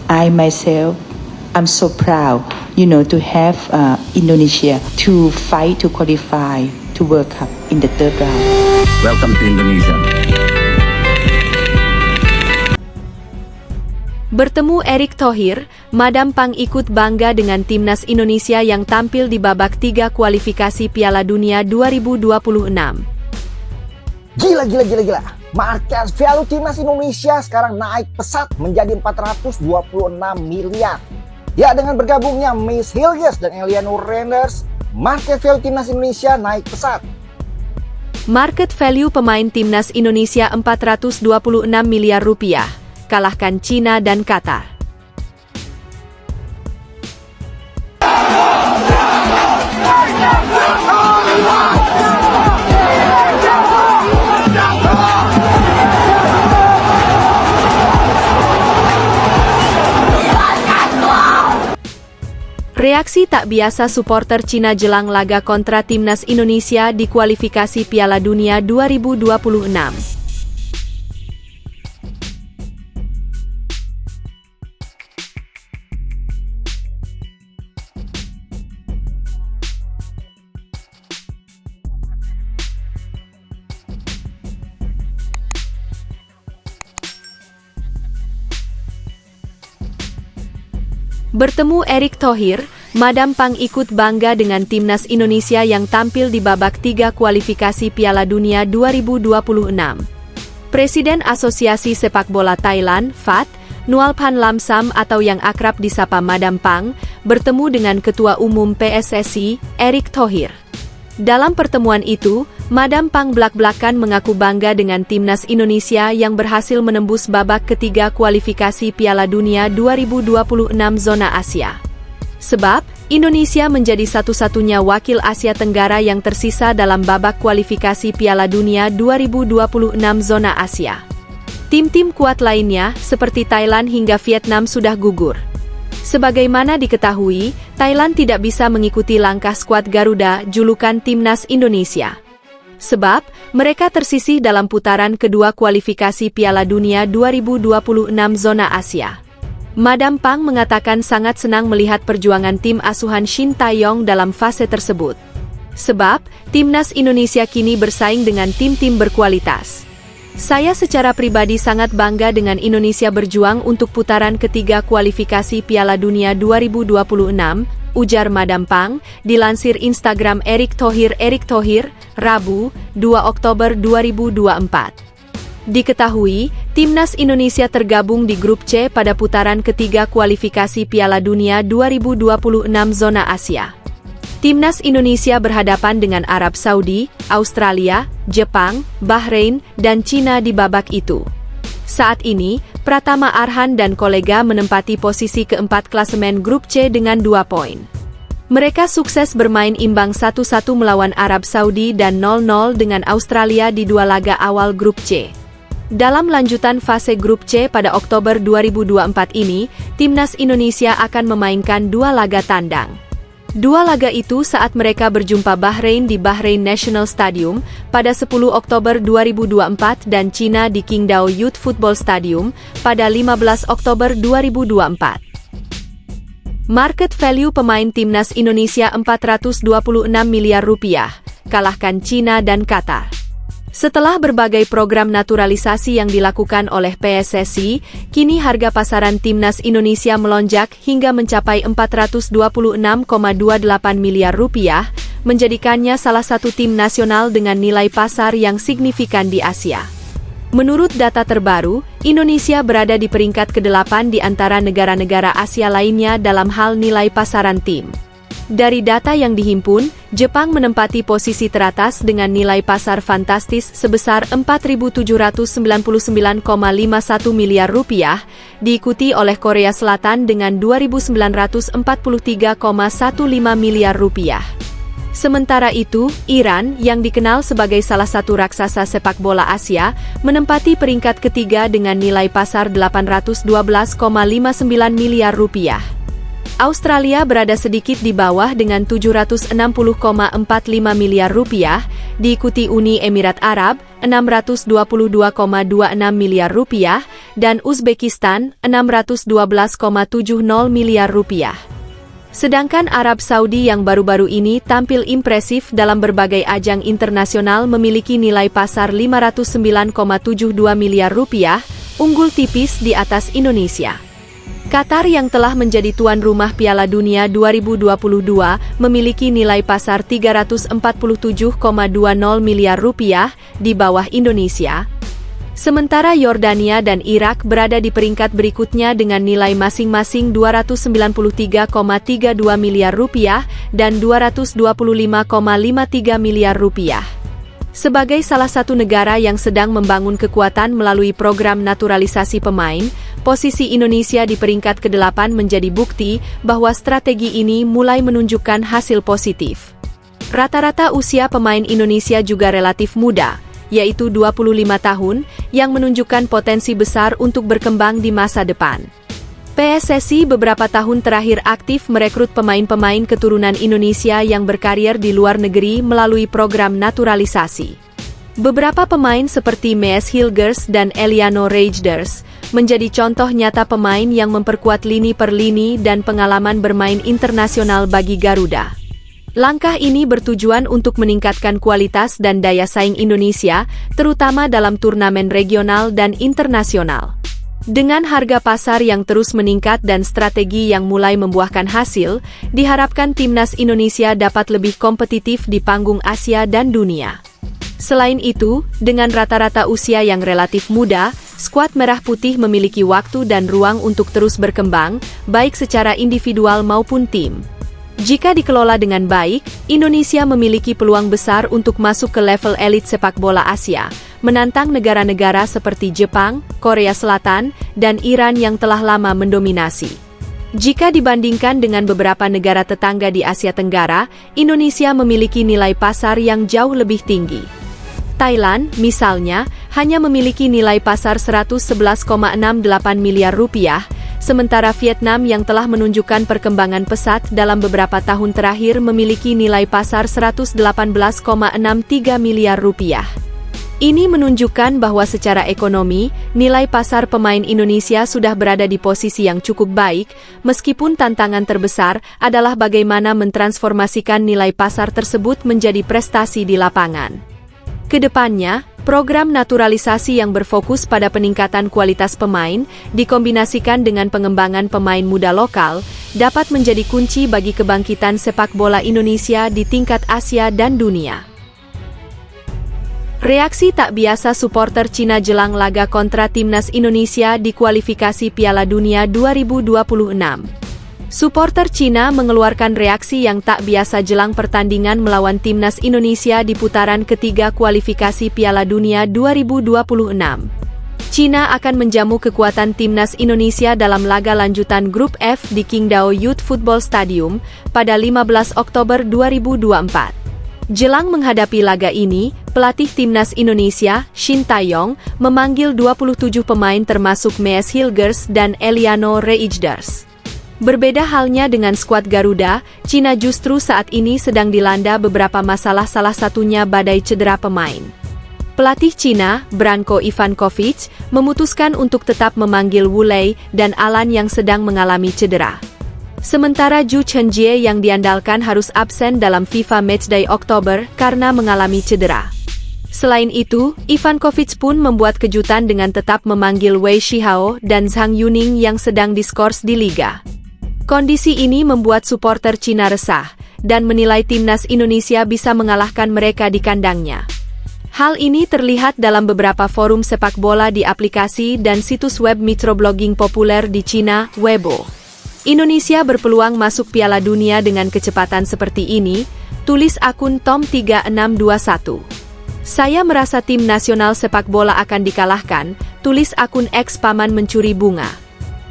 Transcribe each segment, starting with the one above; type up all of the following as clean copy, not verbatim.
I myself, I'm so proud, to have Indonesia to fight to qualify to World Cup in the third round. Welcome to Indonesia. Bertemu Erick Thohir, Madam Pang ikut bangga dengan timnas Indonesia yang tampil di babak 3 kualifikasi Piala Dunia 2026. Gila. Market value timnas Indonesia sekarang naik pesat menjadi 426 miliar. Ya, dengan bergabungnya Miss Hilgers dan Eleanor Renders, market value timnas Indonesia naik pesat. Market value pemain timnas Indonesia 426 miliar rupiah, kalahkan Cina dan Qatar. Reaksi tak biasa supporter Cina jelang laga kontra timnas Indonesia di kualifikasi Piala Dunia 2026. Bertemu Erick Thohir, Madam Pang ikut bangga dengan timnas Indonesia yang tampil di babak 3 kualifikasi Piala Dunia 2026. Presiden Asosiasi Sepak Bola Thailand, FAT, Nualpan Lamsam atau yang akrab disapa Madam Pang, bertemu dengan Ketua Umum PSSI, Erick Thohir. Dalam pertemuan itu, Madam Pang blak-blakan mengaku bangga dengan timnas Indonesia yang berhasil menembus babak ketiga kualifikasi Piala Dunia 2026 zona Asia. Sebab, Indonesia menjadi satu-satunya wakil Asia Tenggara yang tersisa dalam babak kualifikasi Piala Dunia 2026 zona Asia. Tim-tim kuat lainnya, seperti Thailand hingga Vietnam sudah gugur. Sebagaimana diketahui, Thailand tidak bisa mengikuti langkah skuad Garuda julukan Timnas Indonesia. Sebab, mereka tersisih dalam putaran kedua kualifikasi Piala Dunia 2026 zona Asia. Madam Pang mengatakan sangat senang melihat perjuangan tim asuhan Shin Tae-yong dalam fase tersebut. Sebab, Timnas Indonesia kini bersaing dengan tim-tim berkualitas. Saya secara pribadi sangat bangga dengan Indonesia berjuang untuk putaran ketiga kualifikasi Piala Dunia 2026, ujar Madam Pang, dilansir Instagram Erick Thohir, Rabu, 2 Oktober 2024. Diketahui, Timnas Indonesia tergabung di grup C pada putaran ketiga kualifikasi Piala Dunia 2026 zona Asia. Timnas Indonesia berhadapan dengan Arab Saudi, Australia, Jepang, Bahrain, dan Cina di babak itu. Saat ini, Pratama Arhan dan kolega menempati posisi keempat klasemen grup C dengan 2 poin. Mereka sukses bermain imbang 1-1 melawan Arab Saudi dan 0-0 dengan Australia di 2 laga awal grup C. Dalam lanjutan fase grup C pada Oktober 2024 ini, Timnas Indonesia akan memainkan 2 laga tandang. 2 laga itu saat mereka berjumpa Bahrain di Bahrain National Stadium pada 10 Oktober 2024 dan Cina di Qingdao Youth Football Stadium pada 15 Oktober 2024. Market value pemain timnas Indonesia 426 miliar rupiah, kalahkan Cina dan Qatar. Setelah berbagai program naturalisasi yang dilakukan oleh PSSI, kini harga pasaran timnas Indonesia melonjak hingga mencapai 426,28 miliar rupiah, menjadikannya salah satu tim nasional dengan nilai pasar yang signifikan di Asia. Menurut data terbaru, Indonesia berada di peringkat ke-8 di antara negara-negara Asia lainnya dalam hal nilai pasaran tim. Dari data yang dihimpun, Jepang menempati posisi teratas dengan nilai pasar fantastis sebesar 4.799,51 miliar rupiah, diikuti oleh Korea Selatan dengan 2.943,15 miliar rupiah. Sementara itu, Iran, yang dikenal sebagai salah satu raksasa sepak bola Asia, menempati peringkat ketiga dengan nilai pasar 812,59 miliar rupiah. Australia berada sedikit di bawah dengan 760,45 miliar rupiah, diikuti Uni Emirat Arab 622,26 miliar rupiah, dan Uzbekistan 612,70 miliar rupiah. Sedangkan Arab Saudi yang baru-baru ini tampil impresif dalam berbagai ajang internasional memiliki nilai pasar 509,72 miliar rupiah, unggul tipis di atas Indonesia. Qatar yang telah menjadi tuan rumah Piala Dunia 2022 memiliki nilai pasar 347,20 miliar rupiah di bawah Indonesia. Sementara Yordania dan Irak berada di peringkat berikutnya dengan nilai masing-masing 293,32 miliar rupiah dan 225,53 miliar rupiah. Sebagai salah satu negara yang sedang membangun kekuatan melalui program naturalisasi pemain, posisi Indonesia di peringkat ke-8 menjadi bukti bahwa strategi ini mulai menunjukkan hasil positif. Rata-rata usia pemain Indonesia juga relatif muda, yaitu 25 tahun, yang menunjukkan potensi besar untuk berkembang di masa depan. PSSI beberapa tahun terakhir aktif merekrut pemain-pemain keturunan Indonesia yang berkarir di luar negeri melalui program naturalisasi. Beberapa pemain seperti Mees Hilgers dan Eliano Reijnders menjadi contoh nyata pemain yang memperkuat lini per lini dan pengalaman bermain internasional bagi Garuda. Langkah ini bertujuan untuk meningkatkan kualitas dan daya saing Indonesia, terutama dalam turnamen regional dan internasional. Dengan harga pasar yang terus meningkat dan strategi yang mulai membuahkan hasil, diharapkan timnas Indonesia dapat lebih kompetitif di panggung Asia dan dunia. Selain itu, dengan rata-rata usia yang relatif muda, skuad Merah Putih memiliki waktu dan ruang untuk terus berkembang, baik secara individual maupun tim. Jika dikelola dengan baik, Indonesia memiliki peluang besar untuk masuk ke level elit sepak bola Asia, menantang negara-negara seperti Jepang, Korea Selatan, dan Iran yang telah lama mendominasi. Jika dibandingkan dengan beberapa negara tetangga di Asia Tenggara, Indonesia memiliki nilai pasar yang jauh lebih tinggi. Thailand, misalnya, hanya memiliki nilai pasar 111,68 miliar rupiah, sementara Vietnam yang telah menunjukkan perkembangan pesat dalam beberapa tahun terakhir memiliki nilai pasar 118,63 miliar rupiah. Ini menunjukkan bahwa secara ekonomi, nilai pasar pemain Indonesia sudah berada di posisi yang cukup baik, meskipun tantangan terbesar adalah bagaimana mentransformasikan nilai pasar tersebut menjadi prestasi di lapangan. Kedepannya, program naturalisasi yang berfokus pada peningkatan kualitas pemain, dikombinasikan dengan pengembangan pemain muda lokal, dapat menjadi kunci bagi kebangkitan sepak bola Indonesia di tingkat Asia dan dunia. Reaksi tak biasa supporter Cina jelang laga kontra timnas Indonesia di kualifikasi Piala Dunia 2026. Supporter Cina mengeluarkan reaksi yang tak biasa jelang pertandingan melawan timnas Indonesia di putaran ketiga kualifikasi Piala Dunia 2026. Cina akan menjamu kekuatan timnas Indonesia dalam laga lanjutan Grup F di Qingdao Youth Football Stadium pada 15 Oktober 2024. Jelang menghadapi laga ini, pelatih timnas Indonesia, Shin Tae-yong, memanggil 27 pemain termasuk Mees Hilgers dan Eliano Reijnders. Berbeda halnya dengan skuad Garuda, Cina justru saat ini sedang dilanda beberapa masalah, salah satunya badai cedera pemain. Pelatih Cina, Branko Ivankovic, memutuskan untuk tetap memanggil Wu Lei dan Alan yang sedang mengalami cedera. Sementara Zhu Chenjie yang diandalkan harus absen dalam FIFA Matchday Oktober karena mengalami cedera. Selain itu, Ivankovic pun membuat kejutan dengan tetap memanggil Wei Shihao dan Zhang Yuning yang sedang diskors di Liga. Kondisi ini membuat supporter Cina resah, dan menilai timnas Indonesia bisa mengalahkan mereka di kandangnya. Hal ini terlihat dalam beberapa forum sepak bola di aplikasi dan situs web microblogging populer di Cina, Weibo. Indonesia berpeluang masuk Piala Dunia dengan kecepatan seperti ini, tulis akun Tom3621. Saya merasa tim nasional sepak bola akan dikalahkan, tulis akun X Paman Mencuri Bunga.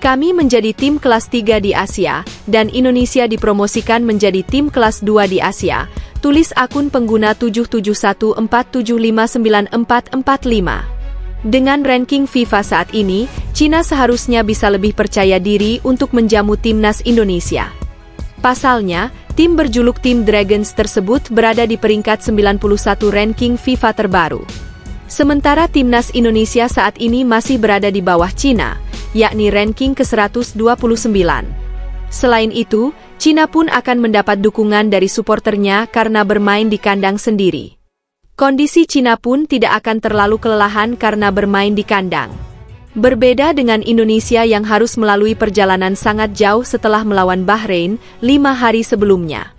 Kami menjadi tim kelas 3 di Asia, dan Indonesia dipromosikan menjadi tim kelas 2 di Asia, tulis akun pengguna 77147594445. Dengan ranking FIFA saat ini, Cina seharusnya bisa lebih percaya diri untuk menjamu timnas Indonesia. Pasalnya, tim berjuluk Tim Dragons tersebut berada di peringkat 91 ranking FIFA terbaru. Sementara timnas Indonesia saat ini masih berada di bawah Cina, yakni ranking ke-129. Selain itu, Cina pun akan mendapat dukungan dari suporternya karena bermain di kandang sendiri. Kondisi Cina pun tidak akan terlalu kelelahan karena bermain di kandang. Berbeda dengan Indonesia yang harus melalui perjalanan sangat jauh setelah melawan Bahrain 5 hari sebelumnya.